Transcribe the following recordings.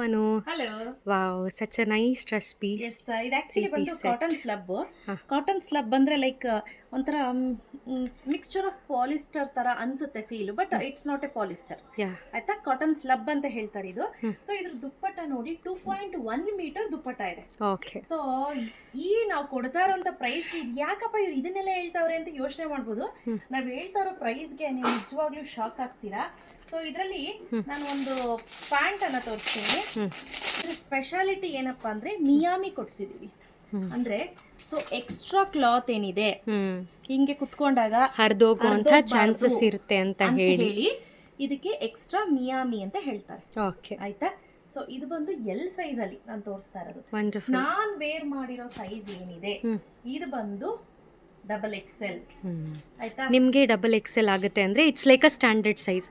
Anu. Hello. Wow, such a nice dress piece. Yes, ಇದು actually ಬಂದು Three-piece set. Cotton slub. Cotton slub ಅಂದ್ರೆ like ಒಂಥರ mixture of polyester ತರ ಅನ್ಸುತ್ತೆ feel, but it's not A polyester. Yeah. ಆಯ್ತಾ, cotton slub ಅಂತ ಹೇಳ್ತಾರೆ ಇದು. ಸೊ ಇದ್ರ ದುಪ್ಪಟ್ಟ ನೋಡಿ 2.1 ಮೀಟರ್ ದುಪ್ಪಟ್ಟ ಇದೆ. Okay. ಸೊ ಈ ನಾವು ಕೊಡ್ತಾ ಇರೋಂಥ ಪ್ರೈಸ್ಗೆ ಯಾಕಪ್ಪ ಇವ್ರು ಇದನ್ನೆಲ್ಲ ಹೇಳ್ತಾವ್ರೆ ಅಂತ ಯೋಚನೆ ಮಾಡ್ಬೋದು. ನಾವು ಹೇಳ್ತಾ ಇರೋ ಪ್ರೈಸ್ಗೆ ನೀವು ನಿಜವಾಗ್ಲೂ ಶಾಕ್ ಆಗ್ತೀರಾ. ಸೊ ಇದರಲ್ಲಿ ನಾನು ಒಂದು ಪ್ಯಾಂಟ್ ಅನ್ನ ತೋರಿಸ್ತೀನಿ. ಇದ್ರ ಸ್ಪೆಷಾಲಿಟಿ ಏನಪ್ಪಾ ಅಂದ್ರೆ ಮಿಯಾಮಿ ಕೊಡ್ಸಿದೀವಿ. ಅಂದ್ರೆ ಸೊ ಎಕ್ಸ್ಟ್ರಾ ಕ್ಲಾತ್ ಏನಿದೆ ಹಿಂಗೆ ಕುತ್ಕೊಂಡಾಗ ಹರಿದೋಗುವಂತ ಚಾನ್ಸಸ್ ಇರುತ್ತೆ ಅಂತ ಹೇಳಿ ಇದಕ್ಕೆ ಎಕ್ಸ್ಟ್ರಾ ಮಿಯಾಮಿ ಅಂತ ಹೇಳ್ತಾರೆ. Okay. ಆಯ್ತಾ. ಸೊ ಇದು ಬಂದು ಎಲ್ ಸೈಜ್ ಅಲ್ಲಿ ನಾನು ತೋರಿಸ್ತಾ ಇರೋದು. Wonderful. ನಾನ್ ವೇರ್ ಮಾಡಿರೋ ಸೈಜ್ ಏನಿದೆ ಇದು ಬಂದು XXL. ಆಯ್ತಾ. ನಿಮ್ಗೆ XXL ಆಗುತ್ತೆ ಅಂದ್ರೆ it's like a standard size.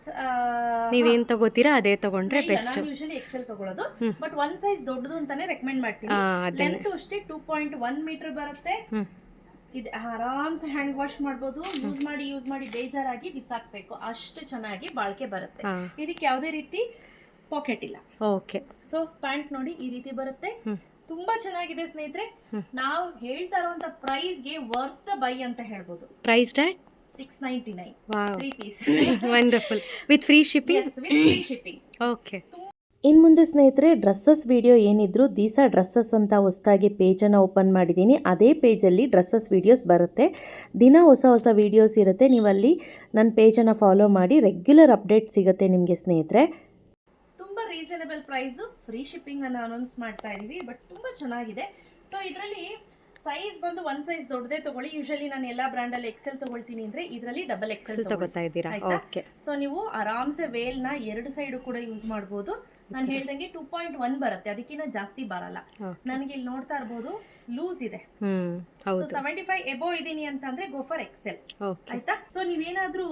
ನೀವೇನ್ ತಗೋತೀರಾ ಅದೇ ತಗೊಂಡ್ರೆ ಬೆಸ್ಟ್. ನಾನು ಯೂಶುವಲಿ ಎಕ್ಸೆಲ್ ತಗೊಳ್ಳೋದು, ಬಟ್ ಒನ್ ಸೈಜ್ ದೊಡ್ಡದು ಅಂತಾನೆ ರೆಕಮೆಂಡ್ ಮಾಡ್ತೀನಿ. ಲೆಂತ್ ಅಷ್ಟೇ 2.1 ಮೀಟರ್ ಬರುತ್ತೆ. ಇದು ಆರಾಮ್ಸೆ ಹ್ಯಾಂಡ್ ವಾಶ್ ಮಾಡ್ಬೋದು. ಯೂಸ್ ಮಾಡಿ ಬೇಜಾರಾಗಿ ಬಿಸಾಕ್ಬೇಕು, ಅಷ್ಟು ಚೆನ್ನಾಗಿ ಬಾಳ್ಕೆ ಬರುತ್ತೆ. ಇದಕ್ಕೆ ಯಾವುದೇ ರೀತಿ ಪಾಕೆಟ್ ಇಲ್ಲ. ಓಕೆ. ಸೊ ಪ್ಯಾಂಟ್ ನೋಡಿ ಈ ರೀತಿ ಬರುತ್ತೆ. ತುಂಬಾ ಚೆನ್ನಾಗಿದೆ ಸ್ನೇಹಿತರೆ. ನಾವು ಹೇಳ್ತಾ ಇರುವಂತ ಪ್ರೈಸ್ಗೆ ವರ್ತ್ ಬೈ ಅಂತ ಹೇಳ್ಬೋದು. Priced at 699. Wow. 3 piece. Wonderful. With free shipping? Yes, with free shipping. Okay. ಇನ್ನು ಮುಂದೆ ಸ್ನೇಹಿತರೆ ಡ್ರೆಸ್ಸಸ್ ವಿಡಿಯೋ ಏನಿದ್ರು ದಿಸಾ ಡ್ರೆಸ್ಸಸ್ ಅಂತ ಹೊಸದಾಗಿ ಪೇಜನ್ನು ಓಪನ್ ಮಾಡಿದ್ದೀನಿ. ಅದೇ ಪೇಜಲ್ಲಿ ಡ್ರೆಸ್ಸಸ್ ವೀಡಿಯೋಸ್ ಬರುತ್ತೆ. ದಿನ ಹೊಸ ವೀಡಿಯೋಸ್ ಇರುತ್ತೆ. ನೀವಲ್ಲಿ ನನ್ನ ಪೇಜನ್ನು ಫಾಲೋ ಮಾಡಿ ರೆಗ್ಯುಲರ್ ಅಪ್ಡೇಟ್ ಸಿಗುತ್ತೆ ನಿಮಗೆ ಸ್ನೇಹಿತರೆ. ತುಂಬ ರೀಸನಬಲ್ ಪ್ರೈಸು, ಫ್ರೀ ಶಿಪ್ಪಿಂಗ್ ಅನ್ನು ಅನೌನ್ಸ್ ಮಾಡ್ತಾ ಇದೀವಿ. ಬಟ್ ತುಂಬ ಚೆನ್ನಾಗಿದೆ. ಸೊ ಇದರಲ್ಲಿ ಸೈಜ್ ಬಂದು ಒಂದ್ ಸೈಜ್ ದೊಡ್ಡದೇ ತಗೊಳ್ಳಿ. ಯೂಶಲಿ ನಾನು ಎಲ್ಲಾ ಬ್ರ್ಯಾಂಡ್ ಅಲ್ಲಿ ಎಕ್ಸೆಲ್ ತಗೊಳ್ತೀನಿ ಅಂದ್ರೆ ಇದರಲ್ಲಿ XXL ತಗೋತಾ ಇದ್ದೀರಾ. ಓಕೆ. ಸೊ ನೀವು ಆರಾಮ್ಸೆ ವೇಲ್ ನ ಎರಡು ಸೈಡ್ ಕೂಡ ಯೂಸ್ ಮಾಡಬಹುದು. ನಾನು ಹೇಳ್ದಂಗೆ 2.1 ಬರುತ್ತೆ, ಅದಕ್ಕಿಂತ ಜಾಸ್ತಿ ಬರಲ್ಲ. ನನಗೆ ಇಲ್ಲಿ ನೋಡ್ತಾ ಇರಬಹುದು ಲೂಸ್ ಇದೆ. ಸೊ 75 ಎಬೋ ಇದೀನಿ ಅಂತಂದ್ರೆ ಗೋ ಫಾರ್ XL. ಆಯ್ತಾ. ಸೊ ನೀವೇನಾದ್ರೂ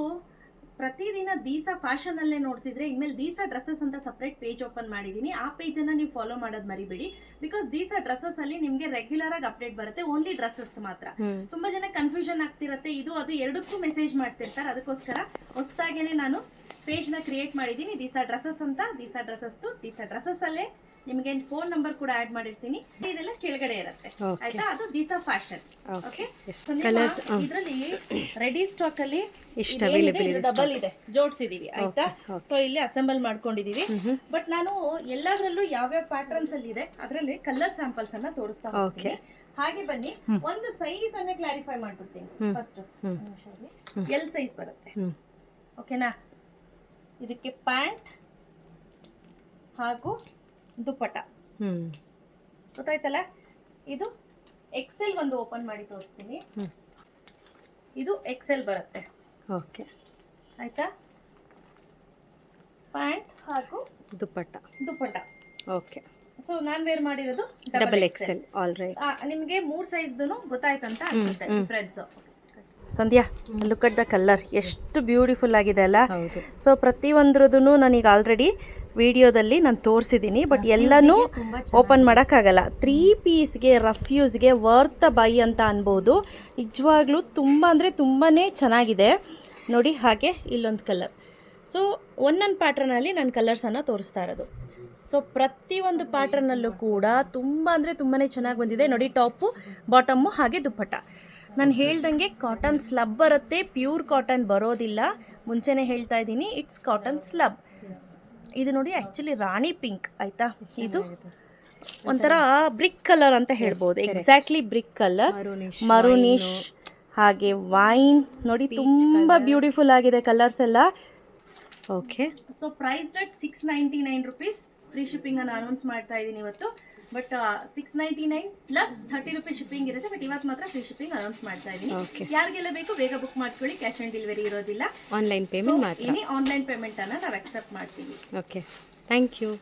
ಪ್ರತಿದಿನ ದೀಸಾ ಫ್ಯಾಷನ್ ಅಲ್ಲೇ ನೋಡ್ತಿದ್ರೆ ಇನ್ಮೇಲೆ ದೀಸಾ ಡ್ರೆಸ್ಸಸ್ ಅಂತ ಸಪರೇಟ್ ಪೇಜ್ ಓಪನ್ ಮಾಡಿದೀನಿ. ಆ ಪೇಜ್ ಅನ್ನ ನೀವು ಫಾಲೋ ಮಾಡೋದು ಮರಿಬೇಡಿ. ಬಿಕಾಸ್ ದೀಸಾ ಡ್ರೆಸ್ಸಸ್ ಅಲ್ಲಿ ನಿಮ್ಗೆ ರೆಗ್ಯುಲರ್ ಆಗಿ ಅಪ್ಡೇಟ್ ಬರುತ್ತೆ. ಓನ್ಲಿ ಡ್ರೆಸ್ಸಸ್ ಮಾತ್ರ. ತುಂಬಾ ಜನ ಕನ್ಫ್ಯೂಷನ್ ಆಗ್ತಿರತ್ತೆ, ಇದು ಅದು ಎರಡಕ್ಕೂ ಮೆಸೇಜ್ ಮಾಡ್ತಿರ್ತಾರೆ. ಅದಕ್ಕೋಸ್ಕರ ಹೊಸದಾಗೇನೆ ನಾನು ಪೇಜ್ ನ ಕ್ರಿಯೇಟ್ ಮಾಡಿದೀನಿ, ದೀಸಾ ಡ್ರೆಸ್ಸಸ್ ಅಂತ. ದೀಸಾ ಡ್ರೆಸ್ಸಸ್ ಅಲ್ಲೇ ನಿಮಗೆ ಫೋನ್ ನಂಬರ್ ಕೂಡ ಆಡ್ ಮಾಡಿರ್ತೀನಿ. ಇದೆಲ್ಲ ಕೆಳಗಡೆ ಇರುತ್ತೆ. ಆಯ್ತಾ. ಅದು ದೀಸಾ ಫ್ಯಾಷನ್. ಓಕೆ. ಇದರಲ್ಲಿ ರೆಡಿ ಸ್ಟಾಕ್ ಅಲ್ಲಿ ಡಬಲ್ ಇದೆ, ಜೋಡಿಸಿದೀವಿ. ಆಯ್ತಾ. ಸೊ ಇಲ್ಲಿ ಅಸೆಂಬಲ್ ಮಾಡ್ಕೊಂಡಿದೀವಿ. ಬಟ್ ನಾನು ಎಲ್ಲದರಲ್ಲೂ ಯಾವ್ಯಾವ ಪ್ಯಾಟರ್ನ್ಸ್ ಅಲ್ಲಿ ಇದೆ ಅದರಲ್ಲಿ ಕಲರ್ ಸ್ಯಾಂಪಲ್ಸ್ ಅನ್ನ ತೋರಿಸ್ತಾ ಹೋಗ್ತೀನಿ. ಹಾಗೆ ಬನ್ನಿ, ಒಂದು ಸೈಜ್ ಅನ್ನ ಕ್ಲಾರಿಫೈ ಮಾಡ್ಬಿಡ್ತೀನಿ. ಫಸ್ಟ್ ಎಲ್ ಸೈಜ್ ಬರುತ್ತೆ. ಓಕೆನಾ. ಇದಕ್ಕೆ ಪ್ಯಾಂಟ್ ಹಾಗೂ ದುಪ್ಪಟ್ಟ ಗೊತ್ತಾಯ್ತಲ್ಲ. ಇದು XL ಒಂದು ಓಪನ್ ಮಾಡಿ ತೋರಿಸ್ತೀನಿ. ಇದು XL ಬರುತ್ತೆ. ಓಕೆ. ಆಯ್ತಾ. ಪ್ಯಾಂಟ್ ಹಾಗೂ ದುಪ್ಪಟ್ಟ. ಓಕೆ. ಸೊ ನಾನ್ ವೇರ್ ಮಾಡಿರೋದು XXL. All right. ನಿಮ್ಗೆ 3 ಸೈಜ್ದು ಗೊತ್ತಾಯ್ತಂತ ಅನ್ಸುತ್ತೆ difference. Sandhya, look at the colour, ಎಷ್ಟು ಬ್ಯೂಟಿಫುಲ್ ಆಗಿದೆ ಅಲ್ಲ. ಸೊ ಪ್ರತಿಯೊಂದ್ರದ್ದು ನಾನೀಗ ಆಲ್ರೆಡಿ ವಿಡಿಯೋದಲ್ಲಿ ನಾನು ತೋರಿಸಿದ್ದೀನಿ, ಬಟ್ ಎಲ್ಲನೂ ಓಪನ್ ಮಾಡೋಕ್ಕಾಗಲ್ಲ. 3 ಪೀಸ್ಗೆ ರಫ್ ಯೂಸ್ಗೆ ವರ್ತ್ ಬೈ ಅಂತ ಅನ್ಬೋದು. ನಿಜವಾಗ್ಲೂ ತುಂಬ ಅಂದರೆ ತುಂಬಾ ಚೆನ್ನಾಗಿದೆ ನೋಡಿ. ಹಾಗೆ ಇಲ್ಲೊಂದು ಕಲರ್. ಸೊ ಒಂದೊಂದು ಪ್ಯಾಟ್ರನಲ್ಲಿ ನಾನು ಕಲರ್ಸನ್ನು ತೋರಿಸ್ತಾ ಇರೋದು. ಸೊ ಪ್ರತಿಯೊಂದು ಪ್ಯಾಟ್ರನಲ್ಲೂ ಕೂಡ ತುಂಬ ಅಂದರೆ ತುಂಬಾ ಚೆನ್ನಾಗಿ ಬಂದಿದೆ ನೋಡಿ. ಟಾಪು, ಬಾಟಮ್ಮು ಹಾಗೆ ದುಪ್ಪಟ್ಟ. ನಾನು ಹೇಳ್ದಂಗೆ ಕಾಟನ್ ಸ್ಲಬ್ ಬರುತ್ತೆ, ಪ್ಯೂರ್ ಕಾಟನ್ ಬರೋದಿಲ್ಲ. ಮುಂಚೆನೇ ಹೇಳ್ತಾ ಇದ್ದೀನಿ, ಇಟ್ಸ್ ಕಾಟನ್ ಸ್ಲಬ್. ಇದು ನೋಡಿ ಆ್ಯಕ್ಚುಲಿ ರಾಣಿ ಪಿಂಕ್. ಆಯಿತಾ. ಇದು ಒಂಥರ ಬ್ರಿಕ್ ಕಲರ್ ಅಂತ ಹೇಳ್ಬೋದು. ಎಕ್ಸಾಕ್ಟ್ಲಿ ಬ್ರಿಕ್ ಕಲರ್, ಮರೂನಿಶ್ ಹಾಗೆ ವೈನ್ ನೋಡಿ. ತುಂಬ ಬ್ಯೂಟಿಫುಲ್ ಆಗಿದೆ ಕಲರ್ಸ್ ಎಲ್ಲ. Okay. So price at 699 rupees. Free shipping ಅನ್ನು ಅನೌನ್ಸ್ ಮಾಡ್ತಾ ಇದ್ದೀನಿ ಇವತ್ತು. ಬಟ್ 699 ಪ್ಲಸ್ 30 ರೂಪೀಸ್ ಶಿಪ್ಪಿಂಗ್ ಇರುತ್ತೆ. ಬಟ್ ಇವತ್ತು ಮಾತ್ರ ಫ್ರೀ ಶಿಪ್ಪಿಂಗ್ ಅನೌನ್ಸ್ ಮಾಡ್ತಾ ಇದ್ದೀನಿ. ಯಾರಿಗೆಲ್ಲ ಬೇಕು ಬೇಗ ಬುಕ್ ಮಾಡ್ಕೊಳ್ಳಿ. ಕ್ಯಾಶ್ ಆನ್ ಡೆಲಿವರಿ ಇರೋದಿಲ್ಲ, ಆನ್ಲೈನ್ ಪೇಮೆಂಟ್ ಮಾತ್ರ. ಎನಿ ಆನ್ಲೈನ್ ಪೇಮೆಂಟ್ ಅನ್ನ ನಾವು ಅಕ್ಸೆಪ್ಟ್ ಮಾಡ್ತೀವಿ. ಓಕೆ. Thank you.